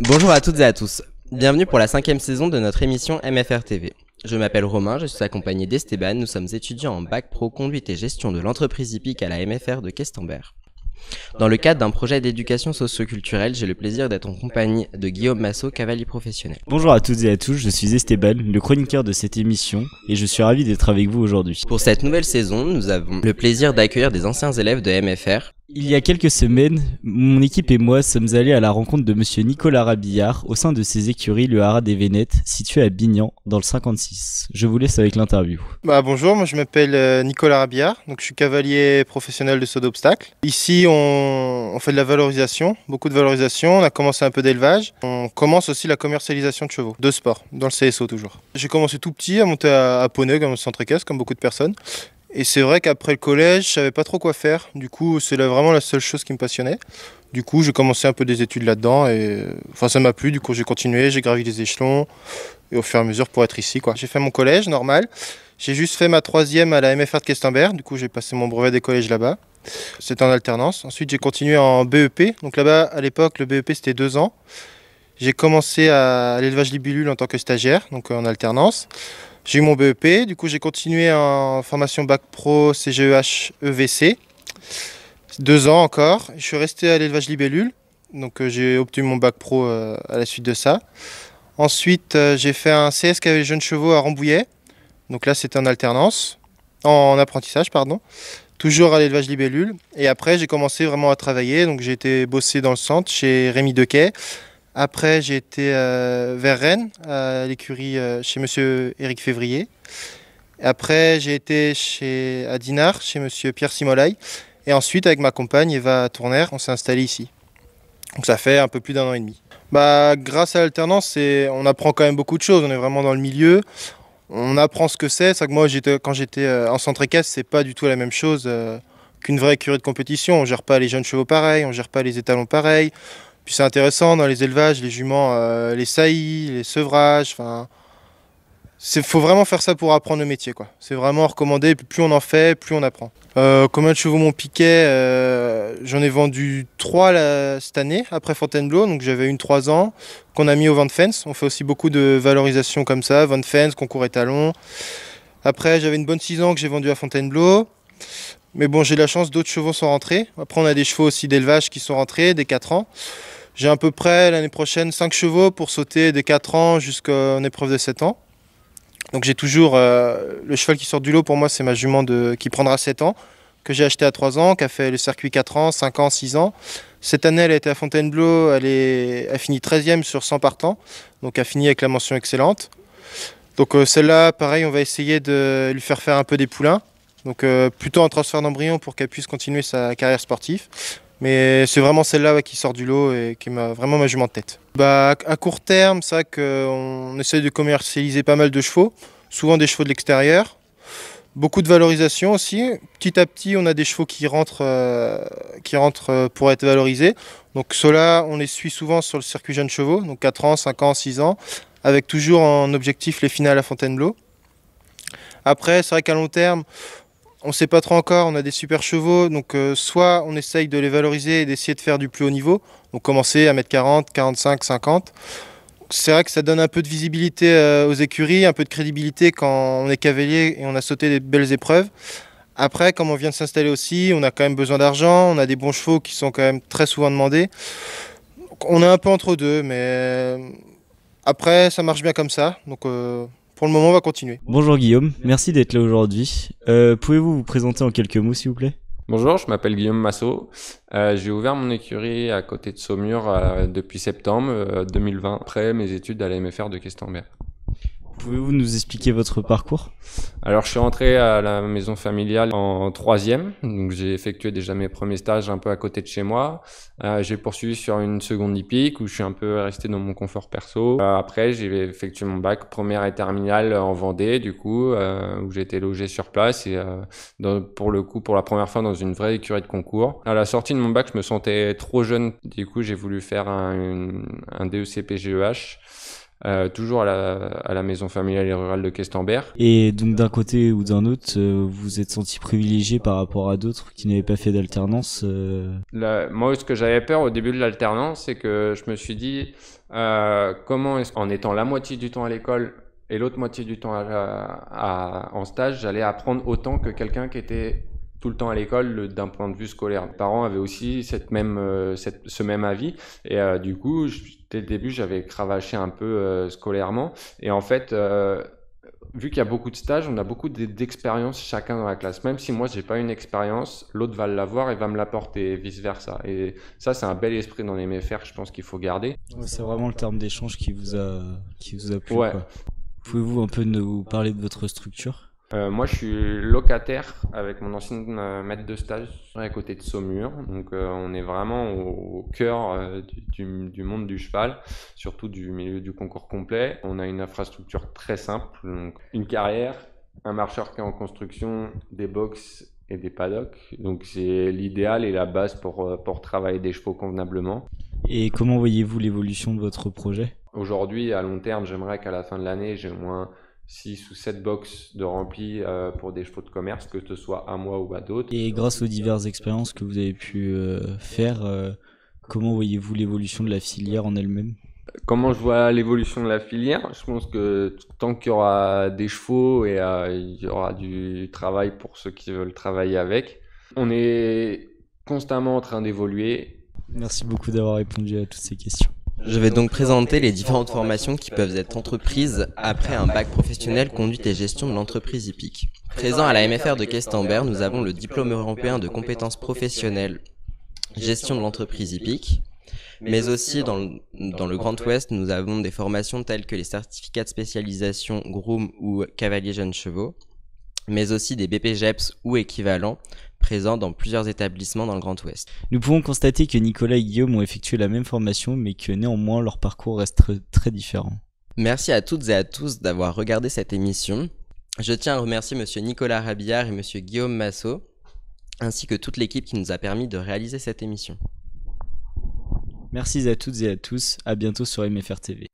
Bonjour à toutes et à tous. Bienvenue pour la 5e saison de notre émission MFR TV. Je m'appelle Romain, je suis accompagné d'Esteban. Nous sommes étudiants en bac pro conduite et gestion de l'entreprise hippique à la MFR de Questembert. Dans le cadre d'un projet d'éducation socio-culturelle, j'ai le plaisir d'être en compagnie de Guillaume Massot, cavalier professionnel. Bonjour à toutes et à tous, je suis Esteban, le chroniqueur de cette émission, et je suis ravi d'être avec vous aujourd'hui. Pour cette nouvelle saison, nous avons le plaisir d'accueillir des anciens élèves de MFR. Il y a quelques semaines, mon équipe et moi sommes allés à la rencontre de monsieur Nicolas Rabillard au sein de ses écuries le Haras des Vénettes, situé à Bignan, dans le 56. Je vous laisse avec l'interview. Bonjour, moi je m'appelle Nicolas Rabillard, donc je suis cavalier professionnel de saut d'obstacle. Ici on fait de la valorisation, beaucoup de valorisation, on a commencé un peu d'élevage. On commence aussi la commercialisation de chevaux, de sport, dans le CSO toujours. J'ai commencé tout petit à monter à poney, comme centre équestre, comme beaucoup de personnes. Et c'est vrai qu'après le collège, je savais pas trop quoi faire. Du coup, c'est vraiment la seule chose qui me passionnait. Du coup, j'ai commencé un peu des études là-dedans et ça m'a plu. Du coup, j'ai continué, j'ai gravi les échelons et au fur et à mesure pour être ici, quoi. J'ai fait mon collège normal. J'ai juste fait ma 3e à la MFR de Questembert. Du coup, j'ai passé mon brevet des collèges là-bas. C'était en alternance. Ensuite, j'ai continué en BEP. Donc là-bas, à l'époque, le BEP, c'était 2 ans. J'ai commencé à l'élevage libellule en tant que stagiaire, donc en alternance. J'ai eu mon BEP, du coup j'ai continué en formation bac pro CGEH EVC, 2 ans encore. Je suis resté à l'élevage libellule, donc j'ai obtenu mon bac pro à la suite de ça. Ensuite j'ai fait un CS cavalier jeunes chevaux à Rambouillet, donc là c'était en alternance, en apprentissage pardon, toujours à l'élevage libellule. Et après j'ai commencé vraiment à travailler, donc j'ai été bosser dans le centre chez Rémi Dequet. Après, j'ai été vers Rennes, à l'écurie chez monsieur Éric Février. Après, j'ai été à Dinard, chez monsieur Pierre Simolaï. Et ensuite, avec ma compagne Eva Tourner, on s'est installé ici. Donc ça fait un peu plus d'1 an et demi. Grâce à l'alternance, on apprend quand même beaucoup de choses. On est vraiment dans le milieu. On apprend ce que c'est. C'est que moi, quand j'étais en centre équestre, c'est pas du tout la même chose qu'une vraie écurie de compétition. On gère pas les jeunes chevaux pareil, on gère pas les étalons pareil. Puis c'est intéressant dans les élevages, les juments, les saillies, les sevrages. Faut vraiment faire ça pour apprendre le métier, quoi. C'est vraiment recommandé. Plus on en fait, plus on apprend. Combien de chevaux m'ont piqué J'en ai vendu 3 cette année, après Fontainebleau. Donc j'avais une 3 ans qu'on a mis au Van Fence. On fait aussi beaucoup de valorisation comme ça, Van Fence, concours étalon. Après j'avais une bonne 6 ans que j'ai vendue à Fontainebleau. Mais bon, j'ai de la chance, d'autres chevaux sont rentrés. Après on a des chevaux aussi d'élevage qui sont rentrés, des 4 ans. J'ai à peu près l'année prochaine 5 chevaux pour sauter des 4 ans jusqu'en épreuve de 7 ans. Donc j'ai toujours le cheval qui sort du lot, pour moi c'est ma jument qui prendra 7 ans, que j'ai acheté à 3 ans, qui a fait le circuit 4 ans, 5 ans, 6 ans. Cette année elle a été à Fontainebleau, elle a fini 13e sur 100 partants, donc elle a fini avec la mention excellente. Donc celle-là pareil, on va essayer de lui faire faire un peu des poulains, donc plutôt un transfert d'embryon pour qu'elle puisse continuer sa carrière sportive. Mais c'est vraiment celle-là qui sort du lot et qui est vraiment ma jument de tête. À court terme, c'est vrai qu'on essaie de commercialiser pas mal de chevaux, souvent des chevaux de l'extérieur. Beaucoup de valorisation aussi. Petit à petit, on a des chevaux qui rentrent pour être valorisés. Donc ceux-là, on les suit souvent sur le circuit jeunes chevaux, donc 4 ans, 5 ans, 6 ans, avec toujours en objectif les finales à Fontainebleau. Après, c'est vrai qu'à long terme, on ne sait pas trop encore, on a des super chevaux, donc soit on essaye de les valoriser et d'essayer de faire du plus haut niveau, donc commencer à mettre 40, 45, 50. C'est vrai que ça donne un peu de visibilité aux écuries, un peu de crédibilité quand on est cavalier et on a sauté des belles épreuves. Après, comme on vient de s'installer aussi, on a quand même besoin d'argent, on a des bons chevaux qui sont quand même très souvent demandés. Donc, on est un peu entre deux, mais après ça marche bien comme ça, donc pour le moment, on va continuer. Bonjour Guillaume, merci d'être là aujourd'hui. Pouvez-vous vous présenter en quelques mots s'il vous plaît ? Bonjour, je m'appelle Guillaume Massot. J'ai ouvert mon écurie à côté de Saumur depuis septembre 2020, après mes études à la MFR de Questembert. Pouvez-vous nous expliquer votre parcours ? Alors, je suis rentré à la maison familiale en 3e, donc j'ai effectué déjà mes premiers stages un peu à côté de chez moi. J'ai poursuivi sur une seconde hippique où je suis un peu resté dans mon confort perso. Après, j'ai effectué mon bac première et terminale en Vendée, du coup, où j'ai été logé sur place et pour le coup, pour la première fois dans une vraie écurie de concours. À la sortie de mon bac, je me sentais trop jeune, du coup, j'ai voulu faire un DEC PGEH. toujours à la maison familiale et rurale de Questembert. Et donc d'un côté ou d'un autre, vous vous êtes senti privilégié par rapport à d'autres qui n'avaient pas fait d'alternance Moi, ce que j'avais peur au début de l'alternance, c'est que je me suis dit, comment est-ce qu'en étant la moitié du temps à l'école et l'autre moitié du temps en stage, j'allais apprendre autant que quelqu'un qui était tout le temps à l'école d'un point de vue scolaire. Mes parents avaient aussi ce même avis et du coup, dès le début, j'avais cravaché un peu scolairement et en fait, vu qu'il y a beaucoup de stages, on a beaucoup d'expériences chacun dans la classe. Même si moi, j'ai pas une expérience, l'autre va l'avoir et va me l'apporter et vice-versa. Et ça, c'est un bel esprit dans les MFR, je pense qu'il faut garder. Ouais, c'est vraiment le terme d'échange qui vous a plu, Ouais. quoi. Pouvez-vous un peu nous parler de votre structure? Moi, je suis locataire avec mon ancien maître de stage à côté de Saumur. Donc, on est vraiment au cœur du monde du cheval, surtout du milieu du concours complet. On a une infrastructure très simple, donc une carrière, un marcheur qui est en construction, des box et des paddocks. Donc, c'est l'idéal et la base pour travailler des chevaux convenablement. Et comment voyez-vous l'évolution de votre projet? Aujourd'hui, à long terme, j'aimerais qu'à la fin de l'année, j'ai au moins 6 ou 7 box de remplis pour des chevaux de commerce, que ce soit à moi ou à d'autres. Et grâce aux diverses expériences que vous avez pu faire, comment voyez-vous l'évolution de la filière en elle-même? Comment je vois l'évolution de la filière? Je pense que tant qu'il y aura des chevaux et il y aura du travail pour ceux qui veulent travailler avec, on est constamment en train d'évoluer. Merci beaucoup d'avoir répondu à toutes ces questions. Je vais donc présenter les différentes formations qui peuvent être entreprises après un bac professionnel conduite et gestion de l'entreprise hippique. Présent à la MFR de Questembert, nous avons le diplôme européen de compétences professionnelles gestion de l'entreprise hippique, mais aussi dans le Grand Ouest, nous avons des formations telles que les certificats de spécialisation groom ou cavalier jeunes chevaux, mais aussi des BPGEPS ou équivalents présents dans plusieurs établissements dans le Grand Ouest. Nous pouvons constater que Nicolas et Guillaume ont effectué la même formation, mais que néanmoins leur parcours reste très différent. Merci à toutes et à tous d'avoir regardé cette émission. Je tiens à remercier monsieur Nicolas Rabillard et monsieur Guillaume Massot, ainsi que toute l'équipe qui nous a permis de réaliser cette émission. Merci à toutes et à tous, à bientôt sur MFR TV.